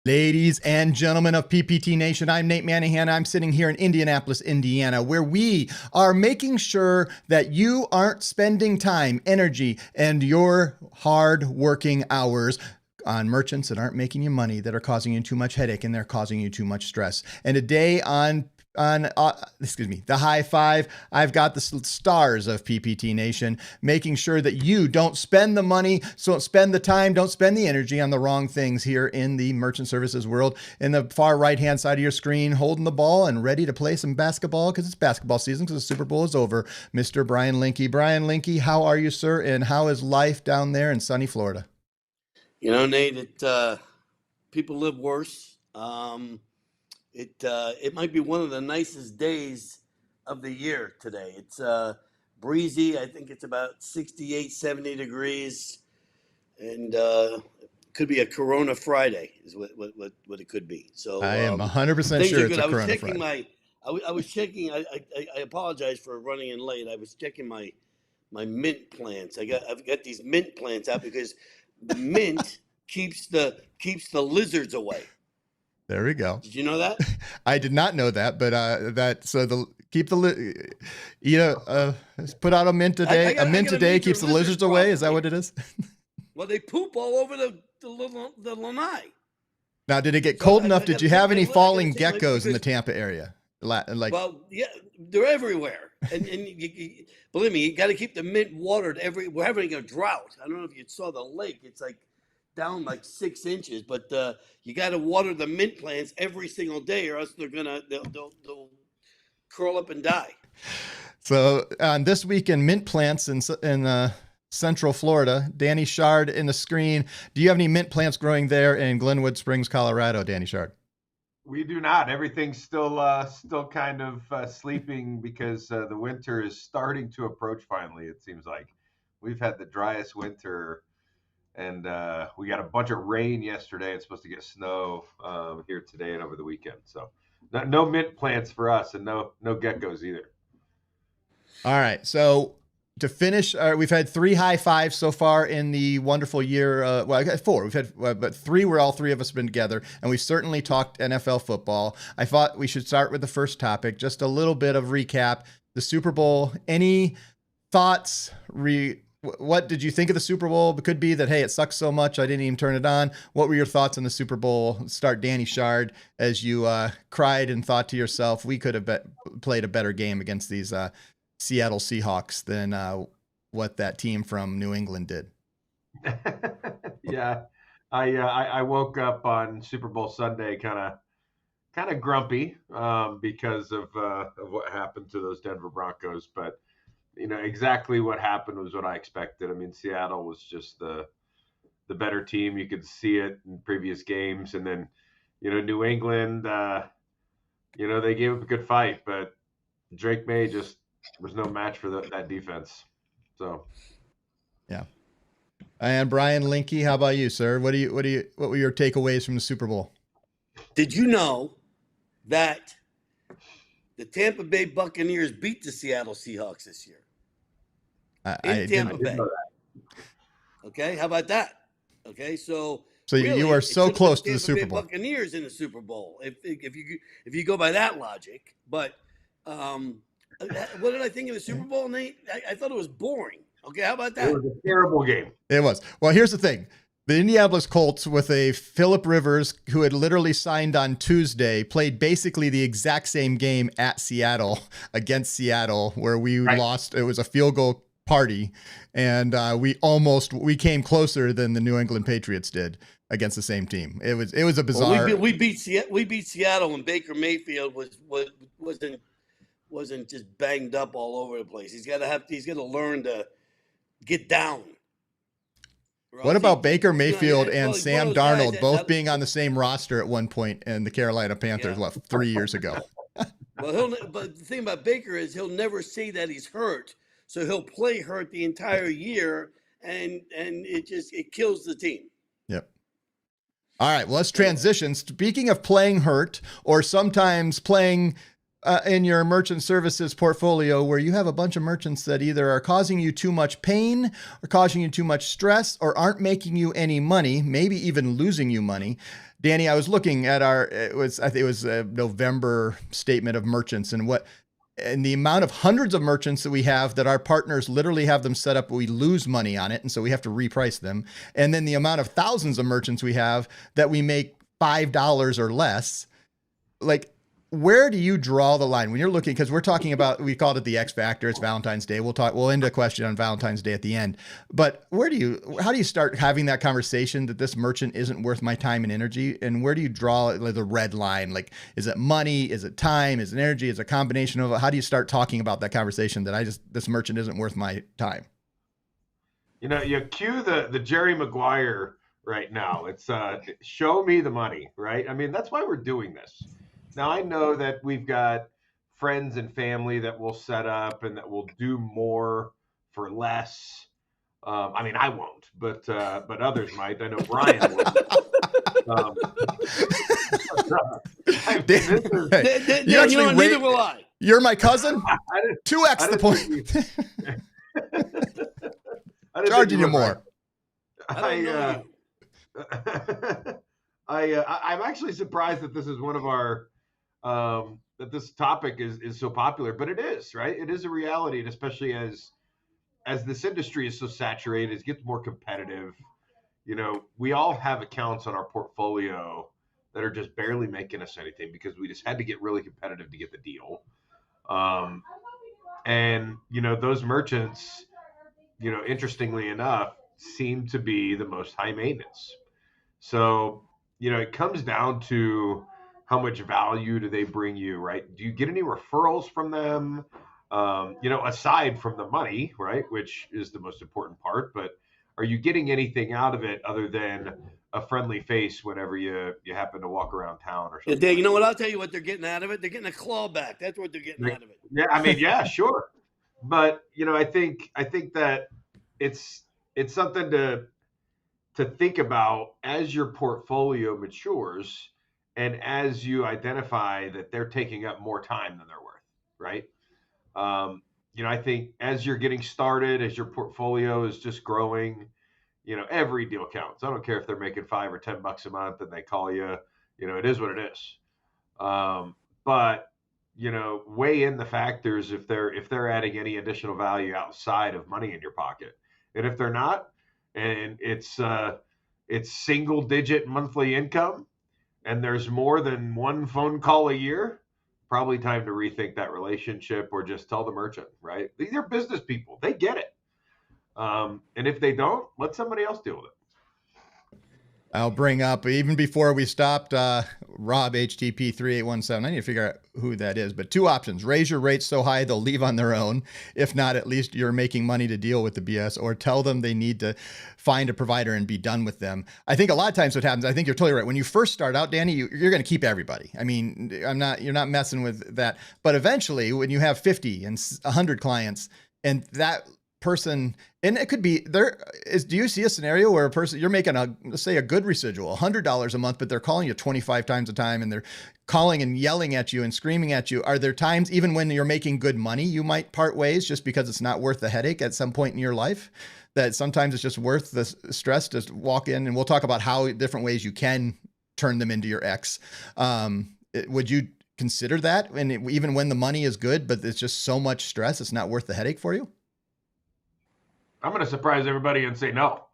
Ladies and gentlemen of PPT Nation, I'm Nate Manahan. I'm sitting here in Indianapolis, Indiana, where we are making sure that you aren't spending time, energy, and your hard working hours on merchants that aren't making you money, that are causing you too much headache, and they're causing you too much stress. And today on the high five, I've got the stars of PPT Nation making sure that you don't spend the money, so don't spend the time, don't spend the energy on the wrong things here in the merchant services world. In the far right-hand side of your screen, holding the ball and ready to play some basketball because it's basketball season, because the Super Bowl is over, Mr. Brian Linke. Brian Linke, how are you, sir? And how is life down there in sunny Florida? You know, Nate, people live worse. It might be one of the nicest days of the year today. It's breezy. I think it's about 68, 70 degrees. And could be a Corona Friday is what it could be. So I am 100% sure it's a Corona Friday. I was checking. I apologize for running in late. I was checking my mint plants. I've got these mint plants out because the mint keeps the lizards away. There we go. Did you know that? I did not know that, but put out a mint a day. A mint a day keeps the lizards away. Is that what it is? Well, they poop all over the lanai. Now, did it get cold enough? Did you have any falling geckos in the Tampa area? Well, yeah, they're everywhere. And you, believe me, you got to keep the mint watered we're having a drought. I don't know if you saw the lake. It's like down like 6 inches, but you got to water the mint plants every single day, or else they'll curl up and die. So this week in mint plants in Central Florida, Danny Shard in the screen. Do you have any mint plants growing there in Glenwood Springs, Colorado, Danny Shard? We do not. Everything's still kind of sleeping because the winter is starting to approach. Finally, it seems like we've had the driest winter. And we got a bunch of rain yesterday. It's supposed to get snow here today and over the weekend. So no mint plants for us, and no geckos either. All right. So to finish, we've had 3 high fives so far in the wonderful year. Well, I got 4. We've had, but 3 where all 3 of us have been together. And we certainly talked NFL football. I thought we should start with the first topic. Just a little bit of recap. The Super Bowl. Any thoughts? What did you think of the Super Bowl? It could be that, hey, it sucks so much I didn't even turn it on. What were your thoughts on the Super Bowl? Start Danny Shard, as you cried and thought to yourself, we could have played a better game against these Seattle Seahawks than what that team from New England did. Yeah, I woke up on Super Bowl Sunday kind of grumpy because of what happened to those Denver Broncos, but you know, exactly what happened was what I expected. I mean, Seattle was just the better team. You could see it in previous games. And then, you know, New England, they gave up a good fight, but Drake May just was no match for that defense. So, yeah. And Brian Linke, how about you, sir? What were your takeaways from the Super Bowl? Did you know that the Tampa Bay Buccaneers beat the Seattle Seahawks this year? In Tampa Bay. Okay, how about that? Okay, so really, you are so close to the Super Bay Bowl. Buccaneers in the Super Bowl, if you go by that logic. But what did I think of the Super Bowl, Nate? I thought it was boring. Okay, how about that? It was a terrible game. It was. Well, here's the thing. The Indianapolis Colts, with a Phillip Rivers who had literally signed on Tuesday, played basically the exact same game at Seattle against Seattle, where we lost. It was a field goal party, and we came closer than the New England Patriots did against the same team. It was a bizarre. Well, we beat Seattle, and Baker Mayfield wasn't just banged up all over the place. He's got to learn to get down. What about Baker Mayfield and Sam Darnold both being on the same roster at one point in the Carolina Panthers 3 years ago? Well, but the thing about Baker is he'll never say that he's hurt, so he'll play hurt the entire year, and it kills the team. Yep. All right, well, let's transition. Speaking of playing hurt, or sometimes playing in your merchant services portfolio where you have a bunch of merchants that either are causing you too much pain or causing you too much stress or aren't making you any money, maybe even losing you money. Danny, I was looking at I think it was a November statement of merchants and the amount of hundreds of merchants that we have that our partners literally have them set up, we lose money on it. And so we have to reprice them. And then the amount of thousands of merchants we have that we make $5 or less. Like, where do you draw the line when you're looking? Because we're talking about, we called it the X factor. It's Valentine's Day. We'll end a question on Valentine's Day at the end. But how do you start having that conversation that this merchant isn't worth my time and energy? And where do you draw the red line? Like, is it money? Is it time? Is it energy? Is it a combination of, how do you start talking about that conversation that this merchant isn't worth my time? You know, you cue the Jerry Maguire right now. It's show me the money, right? I mean, that's why we're doing this. Now, I know that we've got friends and family that will set up and that will do more for less. I mean, I won't, but others might. I know Brian would. Neither will I. You're my cousin? 2x the point. Charging you more. I'm actually surprised that this is one of our that this topic is so popular, but it is, right? It is a reality, and especially as this industry is so saturated, it gets more competitive. You know, we all have accounts on our portfolio that are just barely making us anything because we just had to get really competitive to get the deal. And you know, those merchants, you know, interestingly enough, seem to be the most high maintenance. So, you know, it comes down to how much value do they bring you, right? Do you get any referrals from them? You know, aside from the money, right, which is the most important part, but are you getting anything out of it other than a friendly face whenever you happen to walk around town or something? Yeah, you know what? I'll tell you what they're getting out of it. They're getting a clawback. That's what they're getting out of it. Yeah, I mean, yeah, sure. But, you know, I think that it's something to think about as your portfolio matures and as you identify that they're taking up more time than they're worth, right? You know, I think as you're getting started, as your portfolio is just growing, you know, every deal counts. I don't care if they're making $5 or $10 a month and they call you, you know, it is what it is. But, you know, weigh in the factors if they're adding any additional value outside of money in your pocket. And if they're not, and it's single digit monthly income and there's more than one phone call a year, probably time to rethink that relationship or just tell the merchant, right? These are business people. They get it. And if they don't, let somebody else deal with it. I'll bring up, even before we stopped, Rob HTP 3817. I need to figure out who that is, but 2 options: raise your rates so high they'll leave on their own. If not, at least you're making money to deal with the BS, or tell them they need to find a provider and be done with them. I think a lot of times what happens, I think you're totally right. When you first start out, Danny, you're going to keep everybody. I mean, you're not messing with that. But eventually when you have 50 and 100 clients and that person, and it could be do you see a scenario where a person, you're making let's say a good residual, $100 a month, but they're calling you 25 times a time and they're calling and yelling at you and screaming at you? Are there times, even when you're making good money, you might part ways just because it's not worth the headache at some point in your life? That sometimes it's just worth the stress to walk in, and we'll talk about how different ways you can turn them into your ex. Would you consider that? And even when the money is good, but it's just so much stress, it's not worth the headache for you? I'm going to surprise everybody and say no.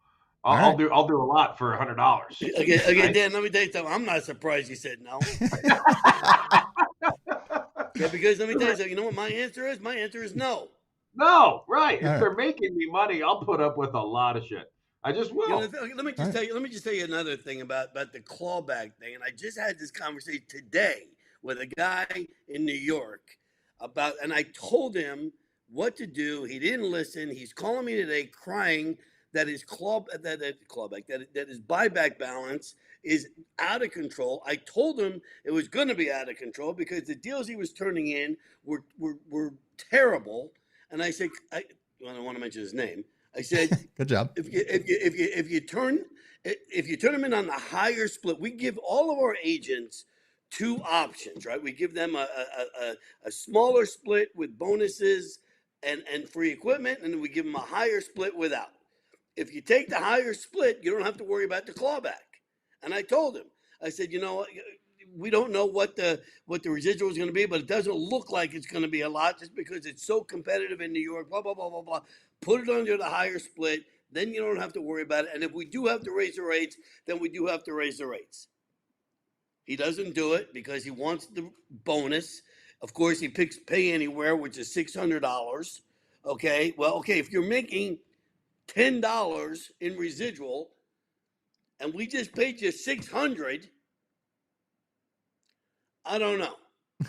I'll do a lot for $100. Okay, right? Dan, let me tell you something. I'm not surprised you said no. Yeah, because let me tell you something. You know what my answer is? My answer is no. No, right. If they're making me money, I'll put up with a lot of shit. I just will. You know, let me just tell you another thing about the clawback thing. And I just had this conversation today with a guy in New York and I told him what to do. He didn't listen. He's calling me today crying that his that his buyback balance is out of control. I told him it was going to be out of control because the deals he was turning in were terrible. And I said, I don't want to mention his name. I said, good job. If you turn them in on the higher split, we give all of our agents 2 options, right? We give them a smaller split with bonuses and free equipment, and then we give them a higher split without. If you take the higher split, you don't have to worry about the clawback. And I told him, I said, we don't know what the residual is going to be, but it doesn't look like it's going to be a lot just because it's so competitive in New York. Blah blah blah blah blah. Put it under the higher split, then you don't have to worry about it. And if we do have to raise the rates, then we do have to raise the rates. He doesn't do it because he wants the bonus. Of course, he picks pay anywhere, which is $600. Okay, well, okay, if you're making $10 in residual, and we just paid you $600. I don't know.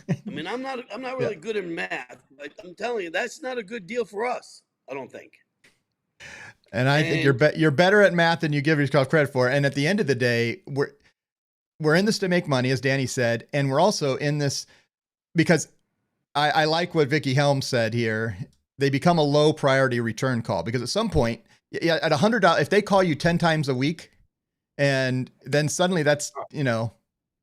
I mean, I'm not really good in math, but I'm telling you, that's not a good deal for us. I don't think. And I think you're better at math than you give yourself credit for. And at the end of the day, we're in this to make money, as Danny said, and we're also in this because I like what Vicky Helms said here. They become a low priority return call because at some point, at $100, if they call you 10 times a week, and then suddenly that's,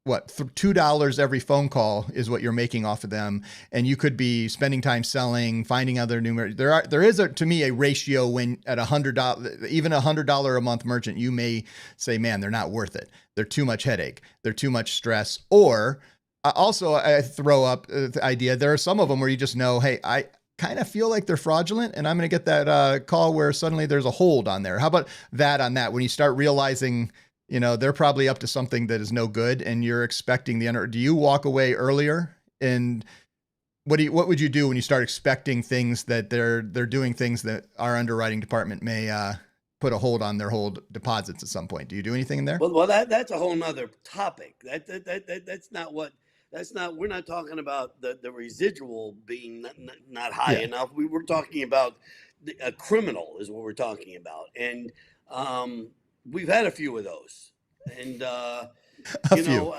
what, $2 every phone call is what you're making off of them. And you could be spending time selling, finding other numerous. There is to me a ratio when at $100, even $100 a month merchant, you may say, man, they're not worth it. They're too much headache. They're too much stress. Or also I throw up the idea. There are some of them where you just know, hey, I kind of feel like they're fraudulent and I'm going to get that call where suddenly there's a hold on there. How about that on that? When you start realizing, they're probably up to something that is no good and you're expecting do you walk away earlier? And what would you do when you start expecting things that they're doing things that our underwriting department may put a hold on their hold deposits at some point? Do you do anything in there? Well, that's a whole nother topic. That's not what. That's not. We're not talking about the residual being not high enough. We were talking about a criminal is what we're talking about, and we've had a few of those, and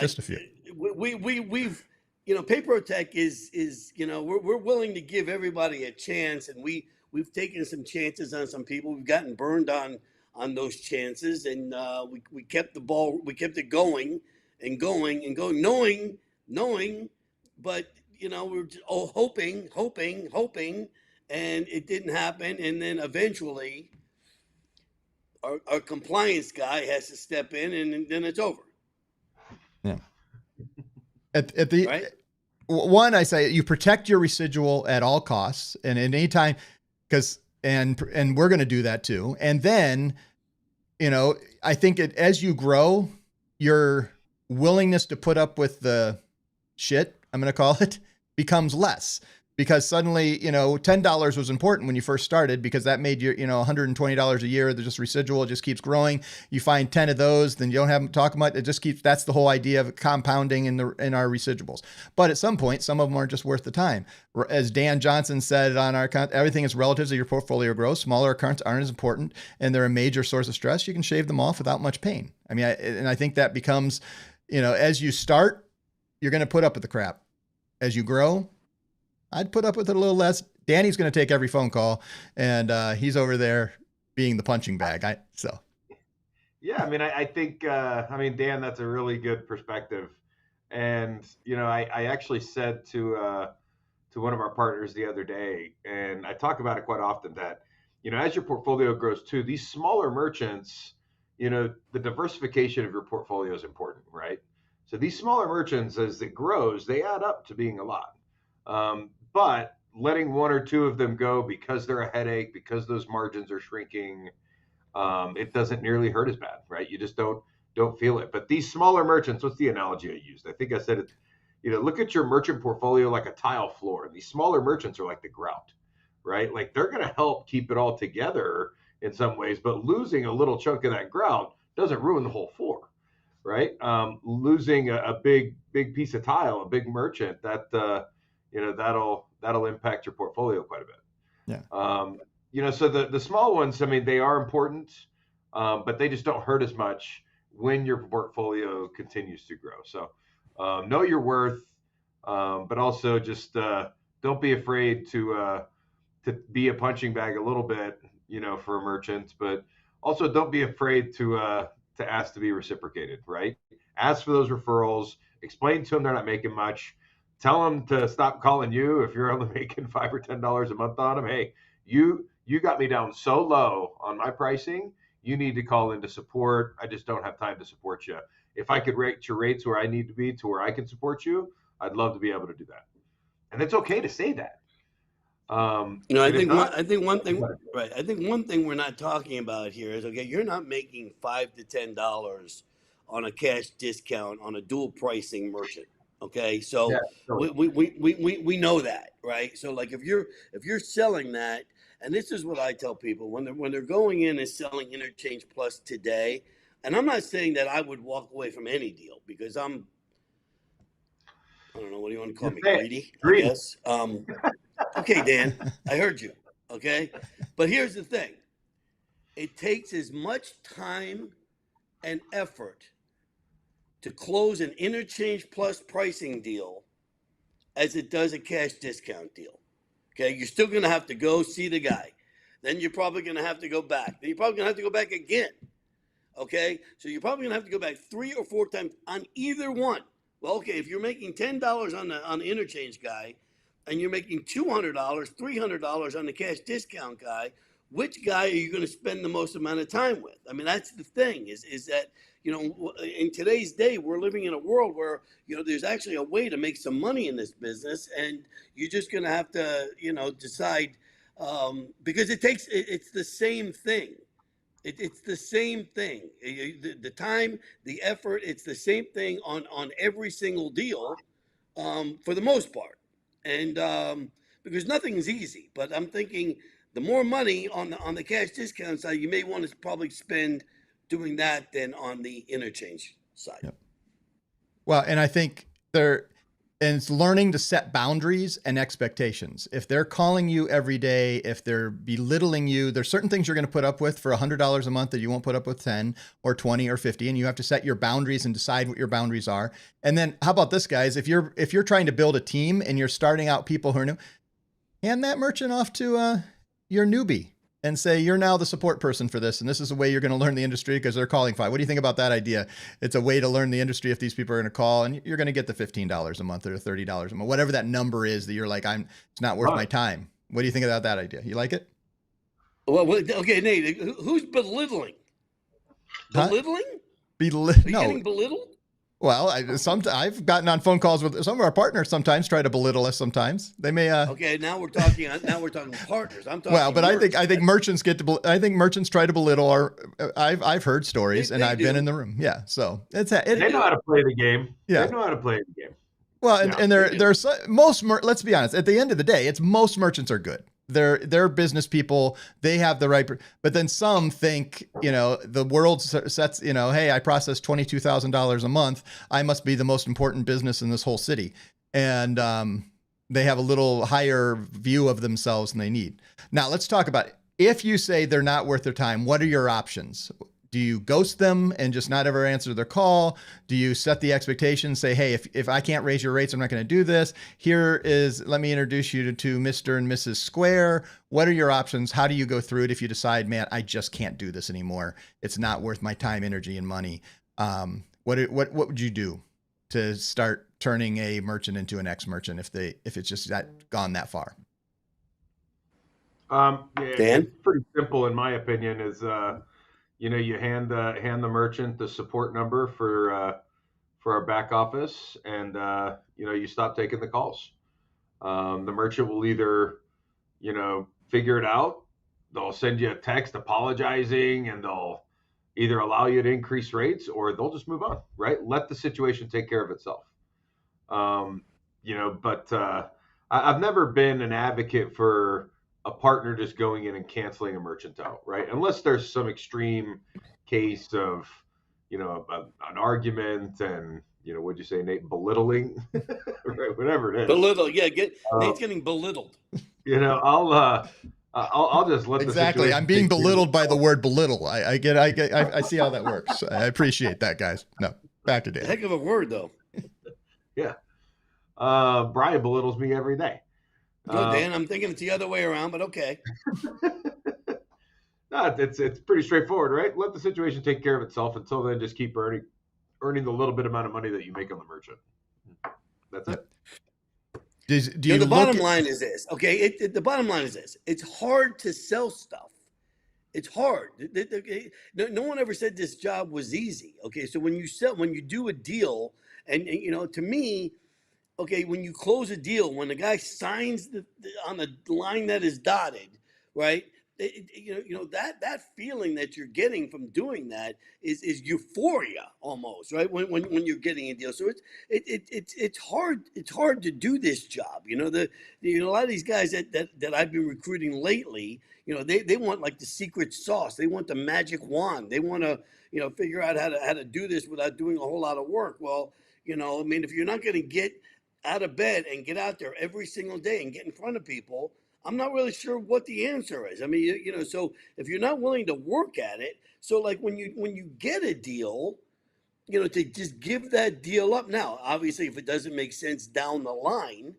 just a few. We've Papertech is we're willing to give everybody a chance, and we've taken some chances on some people. We've gotten burned on those chances, and we kept we kept it going and going and going, knowing, but we're just, hoping, and it didn't happen, and then eventually our compliance guy has to step in, and then it's over. Yeah. At the right? One, I say you protect your residual at all costs, and at any time, and we're going to do that too. And then, I think as you grow, your willingness to put up with the shit, I'm going to call it, becomes less. Because suddenly, $10 was important when you first started because that made you, $120 a year. There's just residual. It just keeps growing. You find 10 of those, then you don't have them talk about it. Just keeps, that's the whole idea of compounding in our residuals. But at some point, some of them aren't just worth the time. As Dan Johnson said on our account, everything is relative to your portfolio growth. Smaller accounts aren't as important and they're a major source of stress. You can shave them off without much pain. I mean, I think that becomes, as you start, you're going to put up with the crap. As you grow, I'd put up with it a little less. Danny's going to take every phone call, and he's over there being the punching bag. Yeah, I mean, I think, Dan, that's a really good perspective. And, I actually said to one of our partners the other day, and I talk about it quite often, that, as your portfolio grows too, these smaller merchants, the diversification of your portfolio is important, right? So these smaller merchants, as it grows, they add up to being a lot. But letting one or two of them go because they're a headache, because those margins are shrinking, it doesn't nearly hurt as bad, right? You just don't feel it. But these smaller merchants, what's the analogy I used? I think I said it, look at your merchant portfolio like a tile floor. These smaller merchants are like the grout, right? Like they're going to help keep it all together in some ways, but losing a little chunk of that grout doesn't ruin the whole floor, right? Losing a big piece of tile, a big merchant, that that'll impact your portfolio quite a bit. Yeah. So the small ones, I mean, they are important, but they just don't hurt as much when your portfolio continues to grow. So know your worth, but also just don't be afraid to be a punching bag a little bit, for a merchant, but also don't be afraid to ask to be reciprocated, right? Ask for those referrals, explain to them they're not making much. Tell them to stop calling you if you're only making $5 or $10 a month on them. Hey, you got me down so low on my pricing. You need to call into support. I just don't have time to support you. if I could rate your rates where I need to be to where I can support you, I'd love to be able to do that. And it's okay to say that. I And if think not, one thing, right? I think one thing we're not talking about here is, okay, you're not making $5 to $10 on a cash discount on a dual pricing merchant. Okay, yeah, so totally. we know that, right? So like if you're selling that, and this is what I tell people when they're going in and selling Interchange Plus today, and I'm not saying that I would walk away from any deal because I don't know, what do you want to call Just me, say it. greedy, I Greedy. guess. Okay, Dan, I heard you. Okay, but here's the thing: it takes as much time and effort to close an Interchange Plus pricing deal as it does a cash discount deal. Okay, you're still going to have to go see the guy. Then you're probably going to have to go back. Then you're probably going to have to go back again. Okay, so you're probably going to have to go back 3 or 4 times on either one. Well, okay, if you're making $10 on the interchange guy, and you're making $200, $300 on the cash discount guy, which guy are you going to spend the most amount of time with? I mean, that's the thing is that, in today's day, we're living in a world where, there's actually a way to make some money in this business, and you're just going to have to, decide, because it's the same thing. It's the same thing. The time, the effort, it's the same thing on every single deal, for the most part. And because nothing is easy, but I'm thinking the more money on the cash discount side, you may want to probably spend doing that than on the interchange side. Yep. Well, and I think it's learning to set boundaries and expectations. If they're calling you every day, if they're belittling you, there's certain things you're going to put up with for $100 a month that you won't put up with 10 or 20 or 50. And you have to set your boundaries and decide what your boundaries are. And then how about this, guys? If you're trying to build a team and you're starting out people who are new, hand that merchant off to your newbie and say, you're now the support person for this. And this is the way you're going to learn the industry because they're calling 5. What do you think about that idea? It's a way to learn the industry if these people are going to call, and you're going to get the $15 a month or $30 a month, whatever that number is that you're like, it's not worth my time. What do you think about that idea? You like it? Well, okay, Nate, who's belittling? Belittling? Are you getting belittled? Well, I've gotten on phone calls with some of our partners. Sometimes try to belittle us. Sometimes they may. Okay, now we're talking. Partners. I'm talking. Well, but I think merchants I think merchants try to belittle I've heard stories and I've been in the room. Yeah, so they know how to play the game. Yeah, they know how to play the game. Well, and there's most. Let's be honest. At the end of the day, it's most merchants are good. They're business people. They have the right, but then some think, the world sets, hey, I process $22,000 a month. I must be the most important business in this whole city. And they have a little higher view of themselves than they need. Now let's talk about, if you say they're not worth their time, what are your options? Do you ghost them and just not ever answer their call? Do you set the expectation, say, hey, if I can't raise your rates, I'm not going to do this. Let me introduce you to Mr. and Mrs. Square. What are your options? How do you go through it if you decide, man, I just can't do this anymore? It's not worth my time, energy, and money. What would you do to start turning a merchant into an ex-merchant if it's just gone that far? Dan? It's pretty simple, in my opinion, is you hand the merchant the support number for our back office, and you stop taking the calls. The merchant will either figure it out. They'll send you a text apologizing, and they'll either allow you to increase rates, or they'll just move on. Right? Let the situation take care of itself. But I've never been an advocate for a partner just going in and canceling a merchant out, right? Unless there's some extreme case of, an argument and, what'd you say, Nate, belittling, right? Whatever it is. Belittle, yeah. Nate's getting belittled. I'll just let exactly. I'm being belittled by the word belittle. I see how that works. I appreciate that, guys. No, back to Dan. Heck of a word, though. Yeah. Brian belittles me every day. Good, Dan. I'm thinking it's the other way around, but okay. No, it's pretty straightforward, right? Let the situation take care of itself. Until then, just keep earning the little bit amount of money that you make on the merchant. That's it. The bottom line is this, okay? The bottom line is this: it's hard to sell stuff It's hard. No one ever said this job was easy. Okay, so when you do a deal, and to me, okay, when you close a deal, when the guy signs on the line that is dotted, right? That feeling that you're getting from doing that is euphoria almost, right? When you're getting a deal, so it's hard. It's hard to do this job. A lot of these guys that I've been recruiting lately, they want like the secret sauce. They want the magic wand. They want to figure out how to do this without doing a whole lot of work. Well, I mean, if you're not going to get out of bed and get out there every single day and get in front of people, I'm not really sure what the answer is. I mean, so if you're not willing to work at it, so like when you get a deal, to just give that deal up. Now, obviously, if it doesn't make sense down the line,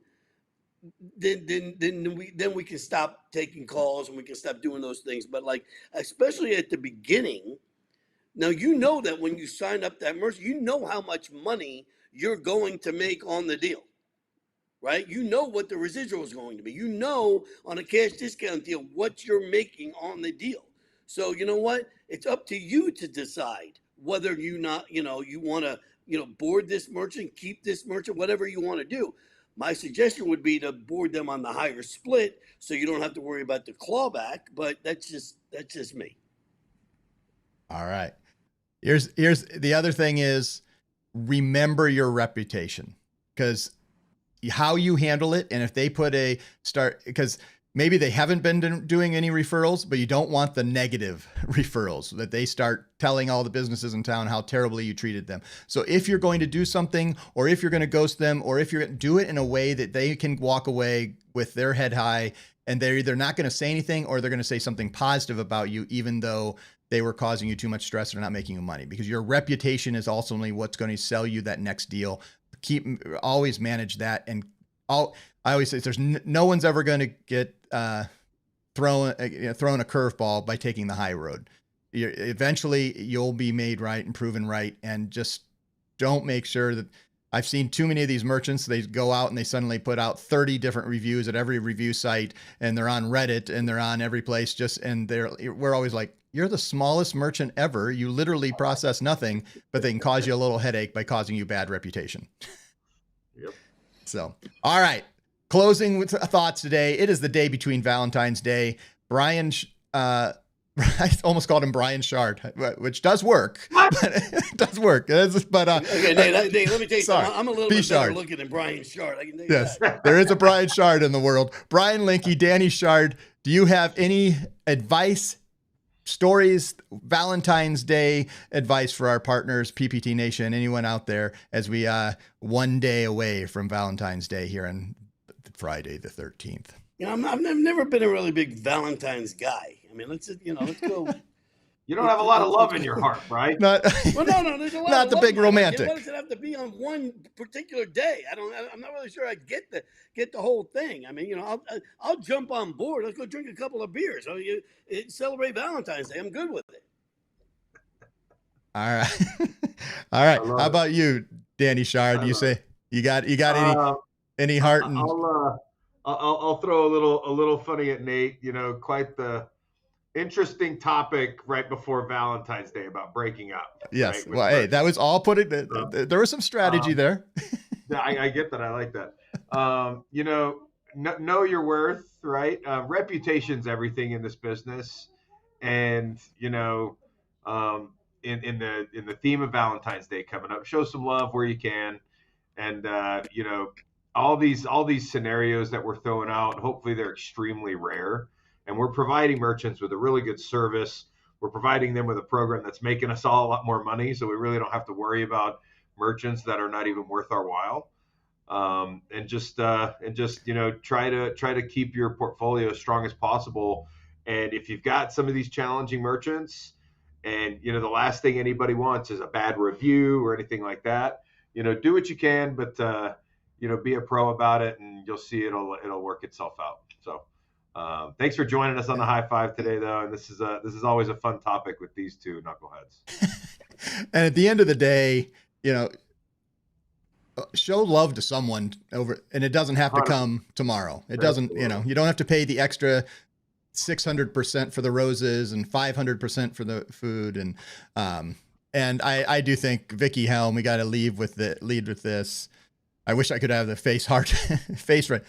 then we can stop taking calls and we can stop doing those things. But like, especially at the beginning, now that when you sign up that merchant, how much money you're going to make on the deal, right? What the residual is going to be. On a cash discount deal what you're making on the deal. So you know what? It's up to you to decide whether you want to board this merchant, keep this merchant, whatever you want to do. My suggestion would be to board them on the higher split, so you don't have to worry about the clawback. But that's just me. All right. Here's the other thing is, remember your reputation, because how you handle it. And if they put because maybe they haven't been doing any referrals, but you don't want the negative referrals that they start telling all the businesses in town how terribly you treated them. So if you're going to do something, or if you're going to ghost them, or if you're going to do it in a way that they can walk away with their head high, and they're either not going to say anything or they're going to say something positive about you, even though they were causing you too much stress or not making you money, because your reputation is ultimately what's going to sell you that next deal. Always manage that. And I always say there's no one's ever going to get thrown a curveball by taking the high road. Eventually you'll be made right and proven right. And just don't make sure that I've seen too many of these merchants. They go out and they suddenly put out 30 different reviews at every review site, and they're on Reddit and they're on every place we're always like, you're the smallest merchant ever. You literally process nothing, but they can cause you a little headache by causing you bad reputation. Yep. So, all right. Closing with thoughts today. It is the day between Valentine's Day. Brian, I almost called him Brian Shard, which does work. It does work. But okay, Nate, let me tell you sorry, something. I'm a little bit better looking than Brian Shard. I can tell you that. There is a Brian Shard in the world. Brian Linky, Danny Shard, do you have any advice, stories, Valentine's Day advice for our partners, PPT Nation, anyone out there, as we one day away from Valentine's Day here on Friday the 13th? I've never been a really big Valentine's guy. I mean, let's go. You don't have a lot of love in your heart, right? Well, no, there's a lot. Not of the love big in romantic. Why does it have to be on one particular day? I'm not really sure I get the whole thing. I mean, I'll jump on board. Let's go drink a couple of beers. Celebrate Valentine's Day. I'm good with it. All right. All right. How about you, Danny Shard? You say you got any heart? And I'll throw a little funny at Nate. Quite the interesting topic right before Valentine's Day about breaking up. Yes. Right, well, hey, that was all put it. There was some strategy there. I get that. I like that. Know your worth, right? Reputation's everything in this business, and in the theme of Valentine's Day coming up, show some love where you can, and all these scenarios that we're throwing out, hopefully they're extremely rare. And we're providing merchants with a really good service. We're providing them with a program that's making us all a lot more money, so we really don't have to worry about merchants that are not even worth our while. And just try to keep your portfolio as strong as possible. And if you've got some of these challenging merchants, and the last thing anybody wants is a bad review or anything like that, do what you can, but be a pro about it, and you'll see it'll work itself out. So. Thanks for joining us on the High Five today, though, and this is always a fun topic with these two knuckleheads. And at the end of the day, show love to someone and it doesn't have to come tomorrow. It doesn't, you don't have to pay the extra 600% for the roses and 500% for the food. And I do think Vicky Helm, we got to lead with this. I wish I could have the face right.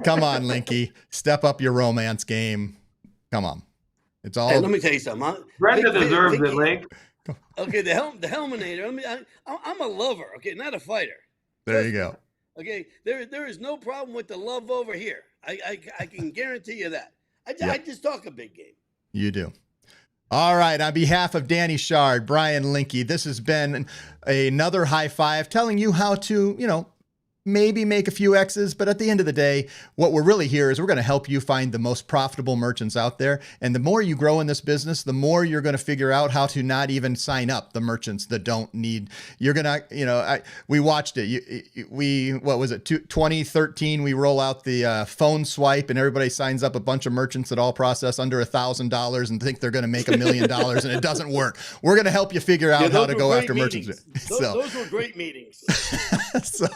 Come on, Linky, step up your romance game. Come on. It's all. Hey, let me tell you something. Brenda deserves it, Link. Okay, the Helminator. I'm a lover. Okay, not a fighter. There you go. Okay, there is no problem with the love over here. I can guarantee you that. I just talk a big game. You do. All right. On behalf of Danny Shard, Brian Linky, this has been another high five telling you how to, maybe make a few X's, but at the end of the day, what we're really here is we're going to help you find the most profitable merchants out there. And the more you grow in this business, the more you're going to figure out how to not even sign up the merchants that don't need. You're going to, we watched it. What was it? 2013, we roll out the phone swipe and everybody signs up a bunch of merchants that all process under $1,000 and think they're going to make $1 million and it doesn't work. We're going to help you figure out how to go after merchants. Those were great meetings. So,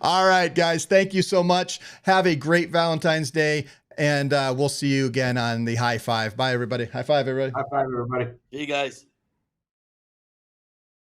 all right, guys, thank you so much. Have a great Valentine's Day, and we'll see you again on the high five. Bye, everybody. High five, everybody. High five, everybody. See you guys.